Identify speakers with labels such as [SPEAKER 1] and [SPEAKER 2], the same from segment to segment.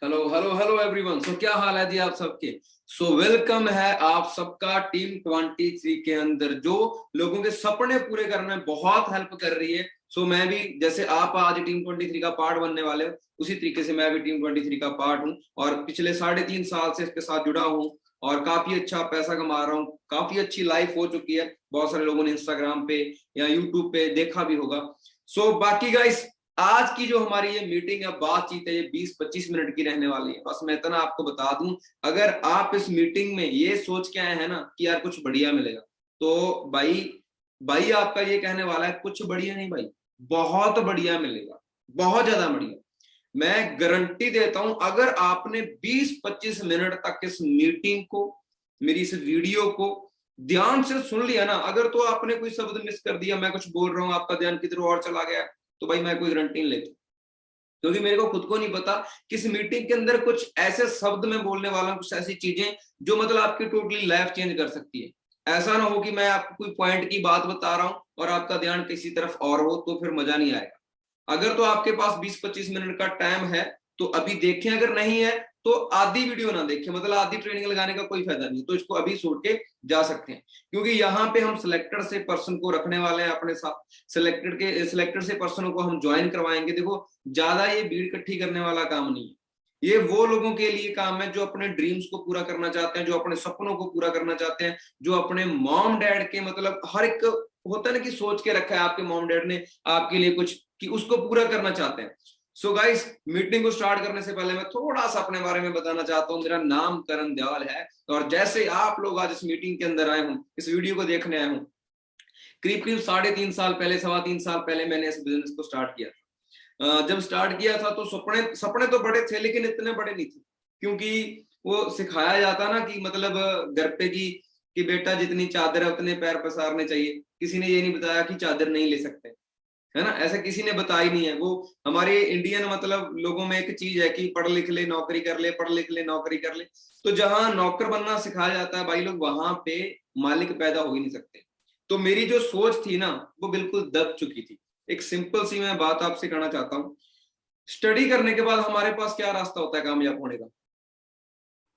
[SPEAKER 1] Hello hello hello everyone. So क्या हाल है जी आप सबके। सो वेलकम है आप सबका टीम 23 के अंदर, जो लोगों के सपने पूरे करने में बहुत हेल्प कर रही है। सो मैं भी, जैसे आप आज टीम 23 का पार्ट बनने वाले हो, उसी तरीके से मैं भी टीम 23 का पार्ट हूँ और पिछले 3.5 साल से इसके साथ जुड़ा हूँ और काफी अच्छा पैसा कमा रहा हूँ। काफी अच्छी लाइफ हो चुकी है। बहुत सारे लोगों ने इंस्टाग्राम पे या यूट्यूब पे देखा भी होगा। सो बाकी गाइस, आज की जो हमारी ये मीटिंग है, बातचीत है, ये 20-25 मिनट की रहने वाली है। बस मैं इतना आपको बता दूं, अगर आप इस मीटिंग में ये सोच के आए हैं ना कि यार कुछ बढ़िया मिलेगा, तो भाई भाई आपका ये कहने वाला है कुछ बढ़िया नहीं भाई, बहुत बढ़िया मिलेगा, बहुत ज्यादा बढ़िया। मैं गारंटी देता हूं, अगर आपने 20-25 मिनट तक इस मीटिंग को, मेरी इस वीडियो को ध्यान से सुन लिया ना, अगर तो आपने कोई शब्द मिस कर दिया, मैं कुछ बोल रहा हूं, आपका ध्यान किधर और चला गया, तो भाई मैं कोई गारंटी नहीं लेता, क्योंकि मेरे को खुद को नहीं पता किस मीटिंग के अंदर कुछ ऐसे शब्द मैं बोलने वाला हूं, कुछ ऐसी चीजें जो मतलब आपकी टोटली लाइफ चेंज कर सकती है। ऐसा ना हो कि मैं आपको कोई पॉइंट की बात बता रहा हूं और आपका ध्यान किसी तरफ और हो, तो फिर मजा नहीं आएगा। अगर तो आपके पास 20-25 मिनट का टाइम है तो अभी देखें, अगर नहीं है तो आधी वीडियो ना देखें, मतलब आधी ट्रेनिंग लगाने का कोई फायदा नहीं, तो इसको अभी छोड़ के जा सकते हैं। क्योंकि यहाँ पे हम सिलेक्टेड से पर्सन को रखने वाले हैं अपने साथ, सिलेक्टेड से पर्सनों को हम ज्वाइन करवाएंगे। देखो, ज्यादा ये भीड़ इकट्ठी करने वाला काम नहीं है, ये वो लोगों के लिए काम है जो अपने ड्रीम्स को पूरा करना चाहते हैं, जो अपने सपनों को पूरा करना चाहते हैं, जो अपने मॉम डैड के, मतलब हर एक होता है ना कि सोच के रखा है आपके मॉम डैड ने आपके लिए कुछ, कि उसको पूरा करना चाहते हैं। सो गाइस, मीटिंग को स्टार्ट करने से पहले मैं थोड़ा सा अपने बारे में बताना चाहता हूँ। मेरा नाम करण दयाल है और जैसे आप लोग आज इस मीटिंग के अंदर आए हूँ, इस वीडियो को देखने आए हूँ, करीब करीब 3.5 साल पहले, 3.25 साल पहले मैंने इस बिजनेस को स्टार्ट किया था। जब स्टार्ट किया था तो सपने सपने तो बड़े थे, लेकिन इतने बड़े नहीं थे, क्योंकि वो सिखाया जाता ना कि मतलब घर पे कि बेटा जितनी चादर है उतने पैर पसारने चाहिए। किसी ने ये नहीं बताया कि चादर नहीं ले सकते, है ना, ऐसा किसी ने बताया ही नहीं है। वो हमारे इंडियन मतलब लोगों में एक चीज है कि पढ़ लिख ले नौकरी कर ले, पढ़ लिख ले नौकरी कर ले। तो जहां नौकर बनना सिखाया जाता है भाई लोग, वहां पे मालिक पैदा हो ही नहीं सकते। तो मेरी जो सोच थी ना, वो बिल्कुल दब चुकी थी। एक सिंपल सी मैं बात आपसे कहना चाहता हूँ, स्टडी करने के बाद हमारे पास क्या रास्ता होता है कामयाब होने का?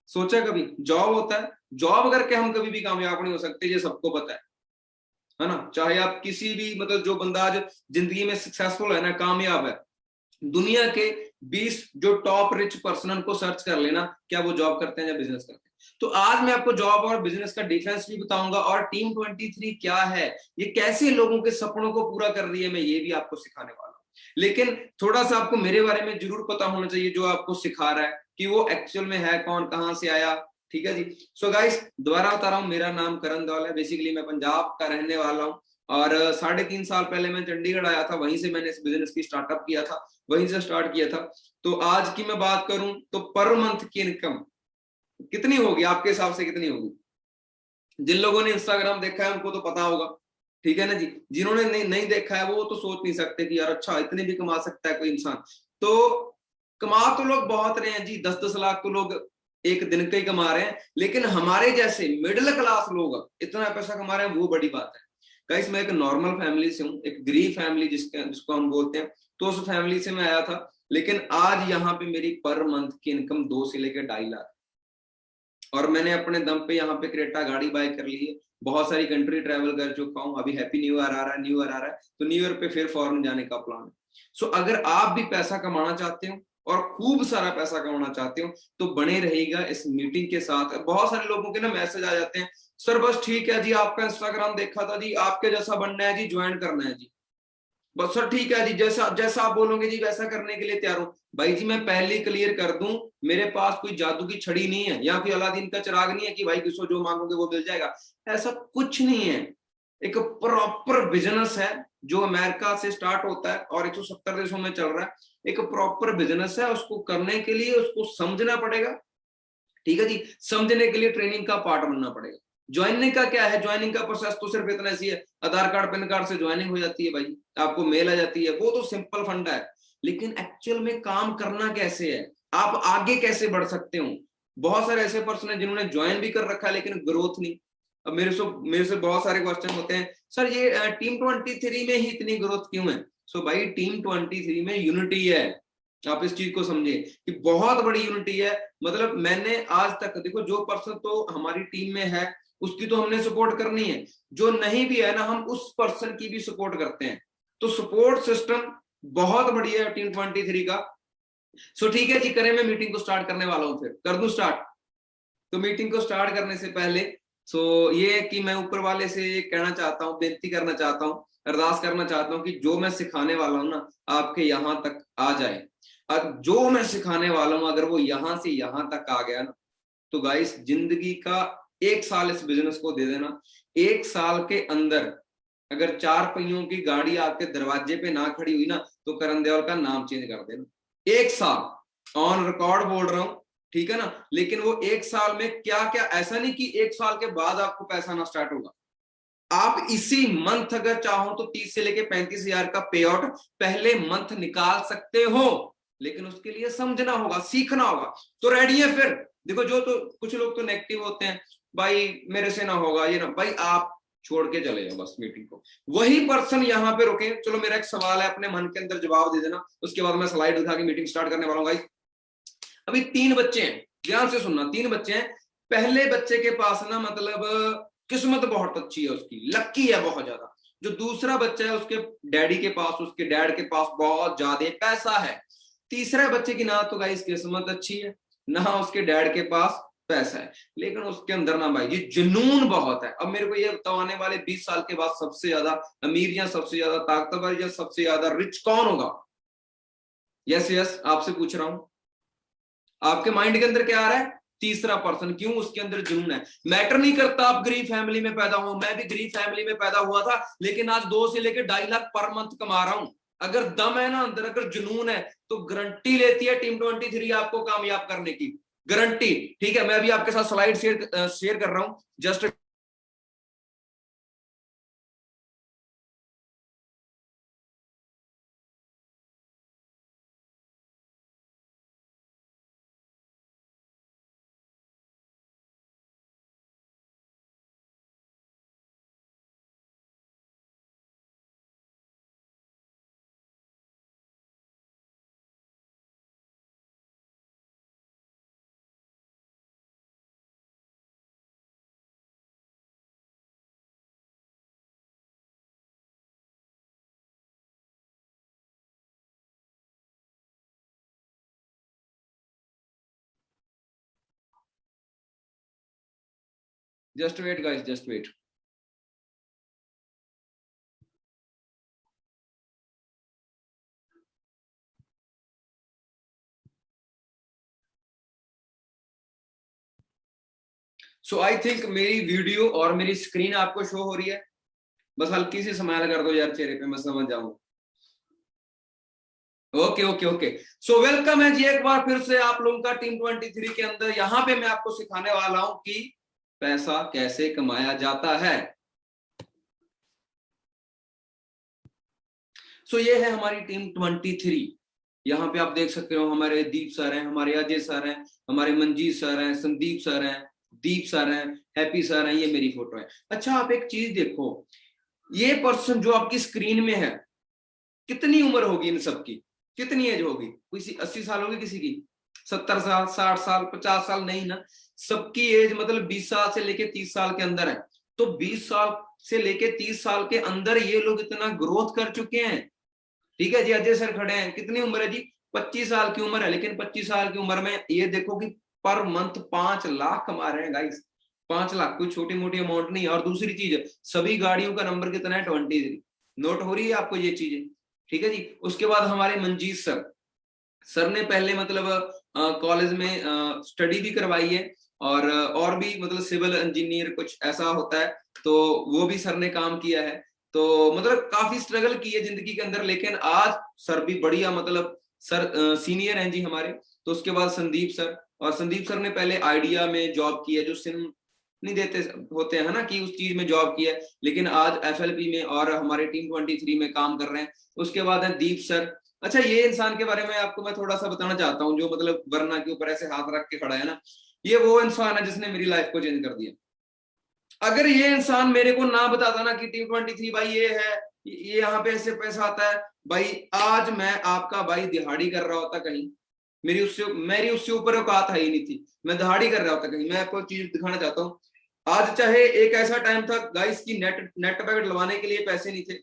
[SPEAKER 1] सोचा कभी? जॉब होता है। जॉब करके हम कभी भी कामयाब नहीं हो सकते, ये सबको पता है ना। चाहे आप किसी भी, मतलब जो बंदा आज जिंदगी में सक्सेसफुल है ना, कामयाब है, दुनिया के 20 जो टॉप रिच पर्सन को सर्च कर लेना, क्या वो जॉब करते हैं या बिजनेस करते हैं। तो आज मैं आपको जॉब और बिजनेस का डिफरेंस भी बताऊंगा, और टीम 23 क्या है, ये कैसे लोगों के सपनों को पूरा कर रही है, मैं ये भी आपको सिखाने वाला हूं। लेकिन थोड़ा सा आपको मेरे बारे में जरूर पता होना चाहिए, जो आपको सिखा रहा है कि वो एक्चुअल में है कौन, कहां से आया। ठीक है जी। सो गाइस, दोबारा बता रहा हूँ, मेरा नाम करण दौल है। बेसिकली मैं पंजाब का रहने वाला हूँ और 3.5 साल पहले मैं चंडीगढ़ आया था, वहीं से मैंने इस बिजनेस की स्टार्टअप किया था, वहीं से स्टार्ट किया था। तो आज की मैं बात करूं तो पर मंथ की इनकम कितनी होगी आपके हिसाब से, कितनी होगी? जिन लोगों ने इंस्टाग्राम देखा है उनको तो पता होगा, ठीक है ना जी। जिन्होंने नहीं देखा है वो तो सोच नहीं सकते कि यार अच्छा इतने भी कमा सकता है कोई इंसान। तो कमा तो लोग बहुत रहे हैं जी, 10-10 लाख तो लोग एक दिन के ही कमा रहे हैं, लेकिन हमारे जैसे मिडिल क्लास लोग इतना पैसा कमा रहे हैं, वो बड़ी बात है। गाइस, मैं एक नॉर्मल फैमिली से हूँ, एक गरीब फैमिली जिसको हम बोलते हैं, तो उस फैमिली से मैं आया था। लेकिन आज यहाँ पे मेरी पर मंथ की इनकम 2 से लेकर 2.5 लाख, और मैंने अपने दम पे यहाँ पे क्रेटा गाड़ी बाय कर ली है। बहुत सारी कंट्री ट्रैवल कर चुका हूँ। अभी हैप्पी न्यू ईयर आ रहा है, न्यू ईयर आ रहा है, तो न्यू ईयर पे फिर फॉरेन जाने का प्लान है। सो अगर आप भी पैसा कमाना चाहते हो और खूब सारा पैसा कमाना चाहते हो, तो बने रहेगा इस मीटिंग के साथ। बहुत सारे लोगों के ना मैसेज आ जाते हैं, सर बस ठीक है जी, आपका इंस्टाग्राम देखा था जी, आपके जैसा बनना है जी, ज्वाइन करना है जी। बस सर ठीक है जी, जैसा जैसा आप बोलोगे जी वैसा करने के लिए तैयार हूं। भाई जी, मैं पहले ही क्लियर कर दूं, मेरे पास कोई जादू की छड़ी नहीं है या कोई अलादीन का चिराग नहीं है कि भाई किसको जो मांगोगे वो मिल जाएगा। ऐसा कुछ नहीं है। एक प्रॉपर बिजनेस है जो अमेरिका से स्टार्ट होता है और 170 देशों में चल रहा है। एक प्रॉपर बिजनेस है, उसको करने के लिए उसको समझना पड़ेगा। ठीक है जी। समझने के लिए ट्रेनिंग का पार्ट बनना पड़ेगा। ज्वाइनिंग का क्या है? ज्वाइनिंग का प्रोसेस तो सिर्फ इतना सी है, आधार कार्ड पैन कार्ड से ज्वाइनिंग हो जाती है भाई, आपको मेल आ जाती है, वो तो सिंपल फंडा है। लेकिन एक्चुअल में काम करना कैसे है, आप आगे कैसे बढ़ सकते हो? बहुत सारे ऐसे पर्सन है जिन्होंने ज्वाइन भी कर रखा है लेकिन ग्रोथ नहीं। अब मेरे से बहुत सारे क्वेश्चन होते हैं, सर ये टीम 23 में ही इतनी ग्रोथ क्यों है? सो भाई, टीम 23 में यूनिटी है। आप इस चीज को समझे कि बहुत बड़ी यूनिटी है। मतलब मैंने आज तक देखो, जो पर्सन तो हमारी टीम में है उसकी तो हमने सपोर्ट करनी है, जो नहीं भी है ना हम उस पर्सन की भी सपोर्ट करते हैं। तो सपोर्ट सिस्टम बहुत बढ़िया है टीम 23 का। सो ठीक है जी, करें, मैं मीटिंग को स्टार्ट करने वाला हूं, फिर कर दूं स्टार्ट। तो मीटिंग को स्टार्ट करने से पहले ये है कि मैं ऊपर वाले से कहना चाहता हूँ, बेनती करना चाहता हूँ, अरदास करना चाहता हूँ कि जो मैं सिखाने वाला हूँ ना आपके यहाँ तक आ जाए। और जो मैं सिखाने वाला हूँ अगर वो यहाँ से यहाँ तक आ गया ना, तो गाइस जिंदगी का 1 साल इस बिजनेस को दे देना। 1 साल के अंदर अगर 4 पहियों की गाड़ी आपके दरवाजे पे ना खड़ी हुई ना, तो करण देओल का नाम चेंज कर देना। 1 साल ऑन रिकॉर्ड बोल रहा हूं, ठीक है ना। लेकिन वो 1 साल में क्या क्या, ऐसा नहीं कि 1 साल के बाद आपको पैसा ना स्टार्ट होगा। आप इसी मंथ अगर चाहो तो 30 से लेके 35 हजार का पे आउट पहले मंथ निकाल सकते हो, लेकिन उसके लिए समझना होगा, सीखना होगा। तो रेडी है फिर? देखो, जो तो कुछ लोग तो नेगेटिव होते हैं, भाई मेरे से ना होगा ये ना, भाई आप छोड़ के चले जाओ बस मीटिंग को। वही पर्सन यहाँ पे रुके। चलो मेरा एक सवाल है, अपने मन के अंदर जवाब दे देना, उसके बाद मैं स्लाइड दिखा के मीटिंग स्टार्ट करने वाला हूँ गाइस। अभी 3 बच्चे हैं, ध्यान से सुनना, 3 बच्चे हैं। पहले बच्चे के पास ना मतलब किस्मत बहुत अच्छी है, उसकी लक्की है बहुत ज्यादा। जो दूसरा बच्चा है उसके डैडी के पास, उसके डैड के पास बहुत ज्यादा पैसा है। तीसरे बच्चे की ना तो गाइस किस्मत अच्छी है, ना उसके डैड के पास पैसा है, लेकिन उसके अंदर ना भाई जी जुनून बहुत है। अब मेरे को ये बताओ, आने वाले 20 साल के बाद सबसे ज्यादा अमीर या सबसे ज्यादा ताकतवर या सबसे ज्यादा रिच कौन होगा? यस यस, आपसे पूछ रहा हूं, आपके माइंड के अंदर क्या आ रहा है? तीसरा पर्सन। क्यों? उसके अंदर जुनून है। मैटर नहीं करता आप गरीब फैमिली में पैदा हो, मैं भी गरीब फैमिली में पैदा हुआ था, लेकिन आज 2 से लेकर 2.5 लाख पर मंथ कमा रहा हूं। अगर दम है ना अंदर, अगर जुनून है, तो गारंटी लेती है टीम 23 आपको कामयाब करने की, गारंटी। ठीक है, मैं अभी आपके साथ स्लाइड शेयर कर रहा हूं, just wait guys, just wait. So I think मेरी वीडियो और मेरी स्क्रीन आपको शो हो रही है। बस हल्की सी स्माइल कर दो यार चेहरे पे, मैं समझ जाऊंगा। Okay okay okay. So welcome है जी एक बार फिर से आप लोगों का टीम 23 के अंदर। यहां पे मैं आपको सिखाने वाला हूं कि पैसा कैसे कमाया जाता है। सो ये है हमारी टीम 23। यहाँ पे आप देख सकते हो हमारे दीप सर हैं, हमारे अजय सर हैं, हमारे मंजीत सर हैं, संदीप सर हैं, दीप सर हैं, हैप्पी सर हैं, ये मेरी फोटो है। अच्छा आप एक चीज देखो, ये पर्सन जो आपकी स्क्रीन में है, कितनी उम्र होगी इन सबकी? कितनी एज होगी? किसी 80 साल होगी, किसी की 70 साल, 60 साल, 50 साल, नहीं ना। सबकी एज मतलब 20 साल से लेके 30 साल के अंदर है। तो 20 साल से लेके 30 साल के अंदर ये लोग इतना ग्रोथ कर चुके हैं। ठीक है जी, अजय सर खड़े हैं, कितनी उम्र है जी? 25 साल की उम्र है, लेकिन 25 साल की उम्र में ये देखो कि पर मंथ 5 लाख कमा रहे हैं गाइस। 5 लाख कोई छोटी मोटी अमाउंट नहीं है। और दूसरी चीज है, सभी गाड़ियों का नंबर कितना है? 23। नोट हो रही है आपको ये चीजें? ठीक है जी। उसके बाद हमारे मंजीत सर, सर ने पहले मतलब कॉलेज में स्टडी भी करवाई है, और भी मतलब सिविल इंजीनियर कुछ ऐसा होता है, तो वो भी सर ने काम किया है। तो मतलब काफी स्ट्रगल की है जिंदगी के अंदर, लेकिन आज सर भी बढ़िया, मतलब सर सीनियर हैं जी हमारे। तो उसके बाद संदीप सर, और संदीप सर ने पहले आइडिया में जॉब की है, जो सिम नहीं देते होते हैं ना, कि उस चीज में जॉब की है, लेकिन आज एफएलपी में और हमारे टीम 23 में काम कर रहे हैं। उसके बाद है दीप सर। अच्छा ये इंसान के बारे में आपको मैं थोड़ा सा बताना चाहता हूँ, जो मतलब वरना के ऊपर ऐसे हाथ रख के खड़ा है ना, ये वो इंसान है जिसने मेरी लाइफ को चेंज कर दिया। अगर ये इंसान मेरे को ना बताता ना कि टीम 23 भाई ये है, ये यहाँ पे ऐसे पैसा आता है, भाई आज मैं आपका भाई दिहाड़ी कर रहा होता कहीं, मेरी उससे ऊपर औकात है ही नहीं थी, मैं दिहाड़ी कर रहा होता कहीं। मैं आपको चीज दिखाना चाहता हूँ, आज चाहे एक ऐसा टाइम था गाइस की नेट पैकेट लगवाने के लिए पैसे नहीं थे,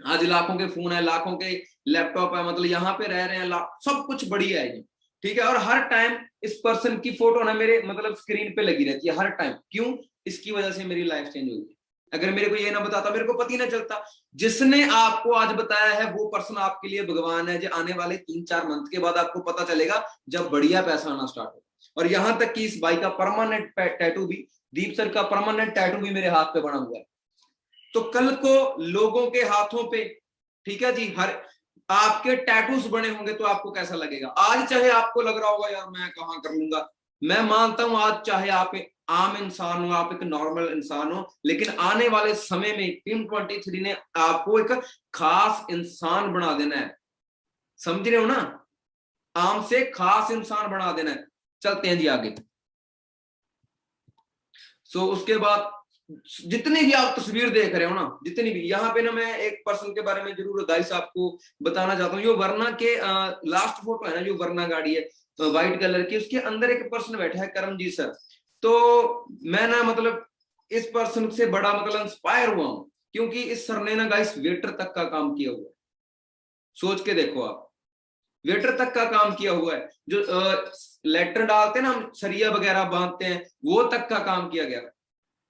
[SPEAKER 1] आज लाखों के फोन है, लाखों के लैपटॉप है, मतलब यहाँ पे रह रहे हैं, सब कुछ बढ़िया है ये, ठीक है। और हर टाइम इस पर्सन की फोटो ना मेरे मतलब स्क्रीन पे लगी रहती है हर टाइम। क्यों? इसकी वजह से मेरी लाइफ चेंज हुई है। अगर मेरे को ये ना बताता, मेरे को पता ही ना चलता। जिसने आपको आज बताया है वो पर्सन आपके लिए भगवान है। जो आने वाले 3-4 मंथ के बाद आपको पता चलेगा जब बढ़िया पैसा आना स्टार्ट हो। और यहां तक कि इस भाई का परमानेंट टैटू भी, दीप सर का परमानेंट टैटू भी मेरे हाथ पे बना हुआ है। तो कल को लोगों के हाथों पे, ठीक है जी, हर आपके टैटूज बने होंगे तो आपको कैसा लगेगा? आज चाहे आपको लग रहा होगा यार मैं कहां कर लूंगा, मैं मानता हूं आज चाहे आप आम इंसान हो, आप एक नॉर्मल इंसान हो, लेकिन आने वाले समय में टीम 23 ने आपको एक खास इंसान बना देना है। समझ रहे हो ना? आम से खास इंसान बना देना है। चलते हैं जी आगे। उसके बाद जितनी भी आप तस्वीर देख रहे हो ना, जितनी भी, यहाँ पे ना मैं एक पर्सन के बारे में जरूर गाइस आपको बताना चाहता हूँ। जो वरना के लास्ट फोटो है ना, जो वरना गाड़ी है व्हाइट कलर की, उसके अंदर एक पर्सन बैठा है, करमजीत सर। तो मैं ना मतलब इस पर्सन से बड़ा मतलब इंस्पायर हुआ हूँ, क्योंकि इस सर ने ना गाइस वेटर तक का काम किया हुआ है। सोच के देखो आप, वेटर तक का काम किया हुआ है। जो लेटर डालते हैं ना, हम सरिया वगैरह बांधते हैं, वो तक का काम किया गया है।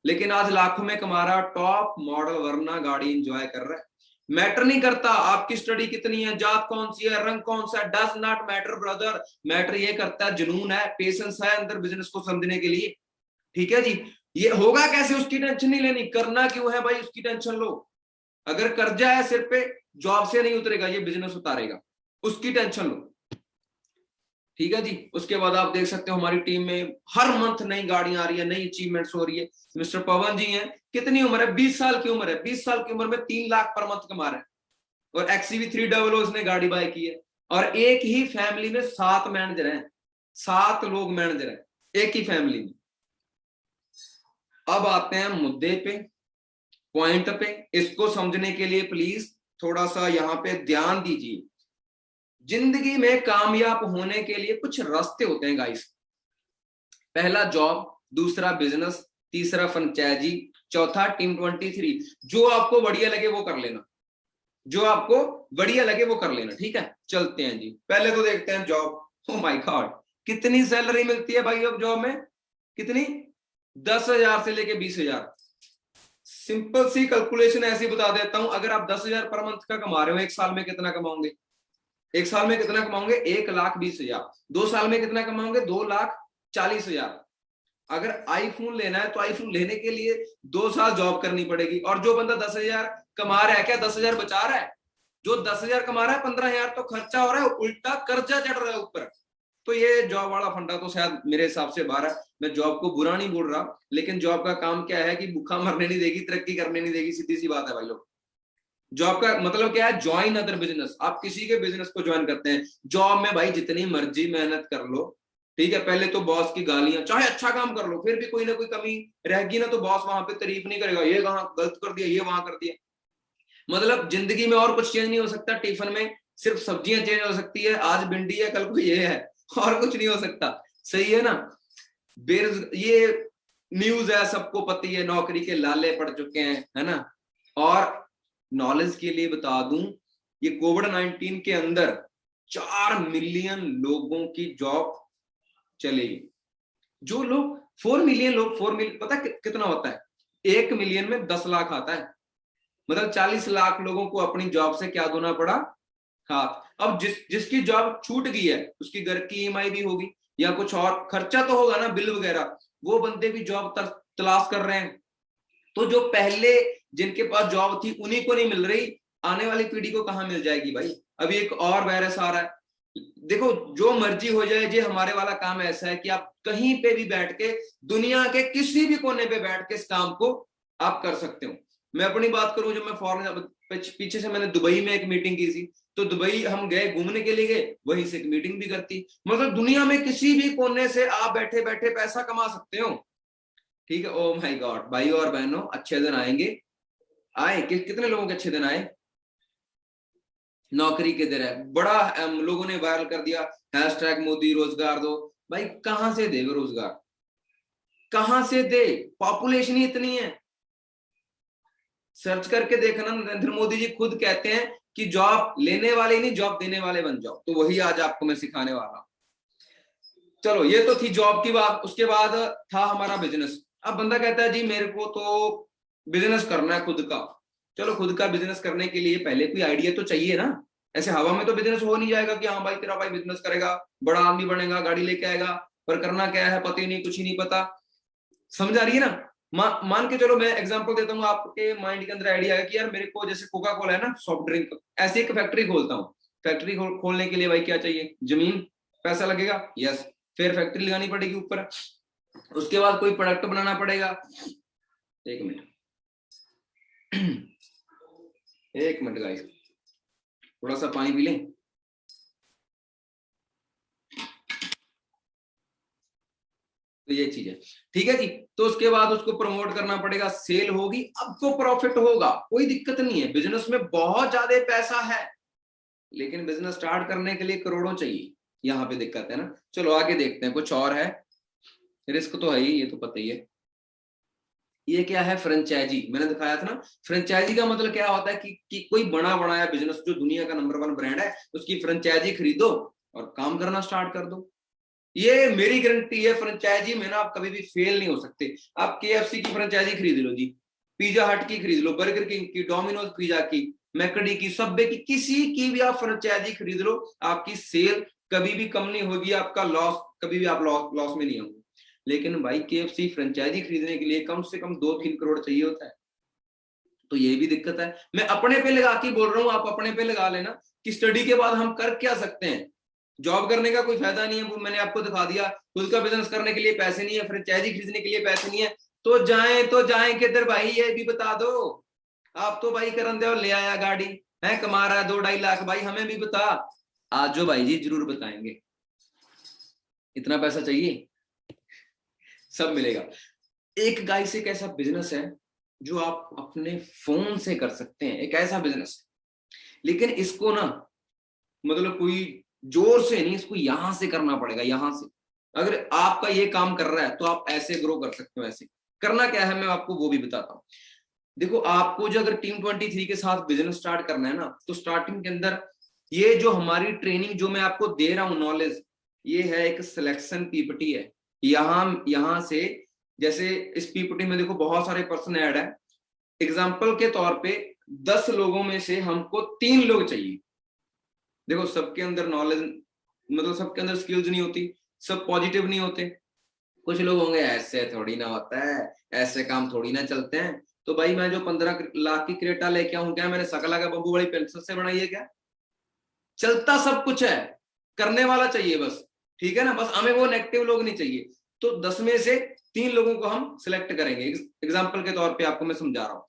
[SPEAKER 1] लेकिन आज लाखों में कमा रहा, टॉप मॉडल वरना गाड़ी एंजॉय कर रहा है। मैटर नहीं करता आपकी स्टडी कितनी है, जात कौन सी है, रंग कौन सा है, does not matter brother. Matter ये करता है जुनून है, पेशेंस है अंदर बिजनेस को समझने के लिए, ठीक है जी। ये होगा कैसे उसकी टेंशन नहीं लेनी, करना क्यों है भाई उसकी टेंशन लो। अगर कर्जा है सिर पे, जॉब से नहीं उतरेगा, ये बिजनेस उतारेगा, उसकी टेंशन लो, ठीक है जी। उसके बाद आप देख सकते हो हमारी टीम में हर मंथ नई गाड़ियां आ रही है, नई अचीवमेंट्स हो रही है। मिस्टर पवन जी हैं, कितनी उम्र है? 20 साल की उम्र है। 20 साल की उम्र में 3 लाख पर मंथ कमा रहे हैं, और XCV 300 उसने गाड़ी बाय की है। और एक ही फैमिली में 7 मैनेजर हैं, 7 लोग मैनेजर हैं एक ही फैमिली में। अब आते हैं मुद्दे पे, पॉइंट पे। इसको समझने के लिए प्लीज थोड़ा सा यहाँ पे ध्यान दीजिए। जिंदगी में कामयाब होने के लिए कुछ रास्ते होते हैं गाइस। पहला जॉब, दूसरा बिजनेस, तीसरा फ्रेंचाइजी, चौथा टीम 23। जो आपको बढ़िया लगे वो कर लेना, जो आपको बढ़िया लगे वो कर लेना, ठीक है। चलते हैं जी, पहले तो देखते हैं जॉब। ओ माय गॉड, कितनी सैलरी मिलती है भाई अब जॉब में? कितनी? 10,000 से लेके 20,000। सिंपल सी कैलकुलेशन ऐसी बता देता हूं, अगर आप 10,000 पर मंथ का कमा रहे हो, एक साल में कितना कमाओगे? एक साल में कितना कमाओगे? 1,20,000। 2 साल में कितना कमाओगे? 2,40,000। अगर आईफोन लेना है तो आईफोन लेने के लिए 2 साल जॉब करनी पड़ेगी। और जो बंदा 10,000 कमा रहा है, क्या 10,000 बचा रहा है? जो 10,000 कमा रहा है, 15,000 तो खर्चा हो रहा है, उल्टा कर्जा चढ़ रहा है ऊपर। तो ये जॉब वाला फंडा तो शायद मेरे हिसाब से बाहर है। मैं जॉब को बुरा नहीं बोल रहा, लेकिन जॉब का काम क्या है कि भूखा मरने नहीं देगी, तरक्की करने नहीं देगी, सीधी सी बात है भाई लोग। जॉब का मतलब क्या है? Join other business. आप किसी के बिजनेस को ज्वाइन करते हैं। जॉब में भाई जितनी मर्जी मेहनत कर लो, ठीक है, पहले तो बॉस की गालियां, चाहे अच्छा काम कर लो फिर भी कोई ना कोई कमी रहेगी ना, तो बॉस वहां पे तारीफ नहीं करेगा, ये कहां गलत कर दिया, ये वहां कर दिया। मतलब जिंदगी में और कुछ चेंज नहीं हो सकता, टिफिन में सिर्फ सब्जियां चेंज हो सकती है, आज भिंडी है कल को ये है, और कुछ नहीं हो सकता। सही है ना? ये न्यूज है, सबको पता है, नौकरी के लाले पड़ चुके हैं, है ना। और नॉलेज के लिए बता दूं, ये कोविड-19 के अंदर 4 मिलियन लोगों की जॉब चलेगी। जो लोग 4 मिलियन लोग, 4 मिलियन पता कितना होता है? 1 मिलियन में 10 लाख आता है। मतलब 40 लाख लोगों को अपनी जॉब से क्या धोना पड़ा? हाँ। अब जिसकी जॉब छूट गई है, उसकी घर की EMI भी होगी या कुछ और खर्चा तो होगा ना, बिल वगैरह, वो बंदे भी जॉब तलाश कर रहे हैं। तो जो पहले जिनके पास जॉब थी उन्हीं को नहीं मिल रही, आने वाली पीढ़ी को कहां मिल जाएगी भाई? अभी एक और वायरस आ रहा है। देखो जो मर्जी हो जाए, ये हमारे वाला काम ऐसा है कि आप कहीं पे भी बैठ के, दुनिया के किसी भी कोने पे बैठ के इस काम को आप कर सकते हो। मैं अपनी बात करूं, जब मैं फॉरेन, पीछे से मैंने दुबई में एक मीटिंग की थी, तो दुबई हम गए, घूमने के लिए गए, वहीं से एक मीटिंग भी करती। मतलब दुनिया में किसी भी कोने से आप बैठे बैठे पैसा कमा सकते हो, ठीक है। ओ माय गॉड, भाई और बहनों, अच्छे दिन आएंगे। आए कितने लोगों के अच्छे दिन आए? नौकरी किधर है, बड़ा लोगों ने वायरल कर दिया हैशटैग मोदी रोजगार दो। भाई कहां से देगा रोजगार, कहां से दे, पॉपुलेशन ही इतनी है। सर्च करके देखना, नरेंद्र मोदी जी खुद कहते हैं कि जॉब लेने वाले नहीं जॉब देने वाले बन जाओ। तो वही आज आपको मैं सिखाने वाला हूं। चलो ये तो थी जॉब की बात। उसके बाद था हमारा बिजनेस। अब बंदा कहता है जी मेरे को तो बिजनेस करना है खुद का। चलो खुद का बिजनेस करने के लिए पहले कोई आइडिया तो चाहिए ना। ऐसे हवा में तो बिजनेस हो नहीं जाएगा कि हाँ भाई तेरा भाई बिजनेस करेगा, बड़ा आदमी बनेगा, गाड़ी लेके आएगा, पर करना क्या है पता ही नहीं, कुछ ही नहीं पता। समझ आ रही है ना। मान के चलो मैं एग्जांपल देता हूँ, आपके माइंड के अंदर आइडिया है कि यार मेरे को जैसे कोका कोला है ना सॉफ्ट ड्रिंक, ऐसे एक फैक्ट्री खोलता हूँ। फैक्ट्री खोलने के लिए भाई क्या चाहिए, जमीन, पैसा लगेगा, यस। फिर फैक्ट्री लगानी पड़ेगी ऊपर, उसके बाद कोई प्रोडक्ट बनाना पड़ेगा। एक मिनट एक मिनट गाइस, थोड़ा सा पानी पी लें। तो ये चीज है, ठीक है जी। तो उसके बाद उसको प्रमोट करना पड़ेगा, सेल होगी, अब तो प्रॉफिट होगा, कोई दिक्कत नहीं है। बिजनेस में बहुत ज्यादा पैसा है, लेकिन बिजनेस स्टार्ट करने के लिए करोड़ों चाहिए, यहाँ पे दिक्कत है ना। चलो आगे देखते हैं, कुछ और है। रिस्क तो है ही, ये तो पता ही है। ये क्या है, फ्रेंचाइजी। मैंने दिखाया था ना, फ्रेंचाइजी का मतलब क्या होता है कि कोई बना बनाया बिजनेस जो दुनिया का नंबर 1 ब्रांड है, उसकी फ्रेंचाइजी खरीदो और काम करना स्टार्ट कर दो। ये मेरी गारंटी है, फ्रेंचाइजी में ना आप कभी भी फेल नहीं हो सकते। आप केएफसी की फ्रेंचाइजी खरीद लो जी, पिज्जा हट की खरीद लो, बर्गर किंग की, डोमिनोज पिज्जा की, मैकडी की, सबवे की, किसी की भी आप फ्रेंचाइजी खरीद लो, आपकी सेल कभी भी कम नहीं होगी, आपका लॉस कभी भी आप लॉस में नहीं होंगे। लेकिन भाई केएफसी फ्रेंचाइजी खरीदने के लिए कम से कम 2-3 करोड़ चाहिए होता है। तो ये भी दिक्कत है। मैं अपने पे लगा के बोल रहा हूँ, आप अपने पे लगा लेना कि स्टडी के बाद हम कर क्या सकते हैं। जॉब करने का कोई फायदा नहीं है, वो मैंने आपको दिखा दिया। खुद का बिजनेस करने के लिए पैसे नहीं है, फ्रेंचाइजी खरीदने के लिए पैसे नहीं है, तो जाएं किधर भाई, ये भी बता दो। आप तो भाई करण देओल ले आया गाड़ी है, कमा रहा है 2-2.5 लाख, भाई हमें भी बता। आज जो भाई जी जरूर बताएंगे। इतना पैसा चाहिए, सब मिलेगा। एक गाय से एक ऐसा बिजनेस है जो आप अपने फोन से कर सकते हैं, एक ऐसा बिजनेस है। लेकिन इसको ना मतलब कोई जोर से नहीं, इसको यहां से करना पड़ेगा, यहां से। अगर आपका ये काम कर रहा है तो आप ऐसे ग्रो कर सकते हो। ऐसे करना क्या है मैं आपको वो भी बताता हूँ। देखो आपको जो अगर टीम 23 के साथ बिजनेस स्टार्ट करना है ना, तो स्टार्टिंग के अंदर ये जो हमारी ट्रेनिंग जो मैं आपको दे रहा हूँ नॉलेज, ये है एक सिलेक्शन पीपीटी है। यहां से जैसे इस पीपीटी में देखो बहुत सारे पर्सन ऐड है। एग्जाम्पल के तौर पे 10 लोगों में से हमको 3 लोग चाहिए। देखो सबके अंदर नॉलेज मतलब सबके अंदर स्किल्स नहीं होती, सब पॉजिटिव नहीं होते। कुछ लोग होंगे ऐसे थोड़ी ना होता है, ऐसे काम थोड़ी ना चलते हैं। तो भाई मैं जो 15 लाख की क्रेटा लेके आऊं, क्या मैंने सकला का बम्बू बड़ी पेंसिल से बनाई है क्या। चलता सब कुछ है, करने वाला चाहिए बस, ठीक है ना। बस हमें वो नेगेटिव लोग नहीं चाहिए। तो 10 में से 3 लोगों को हम सिलेक्ट करेंगे। एग्जाम्पल के तौर पे आपको मैं समझा रहा हूं।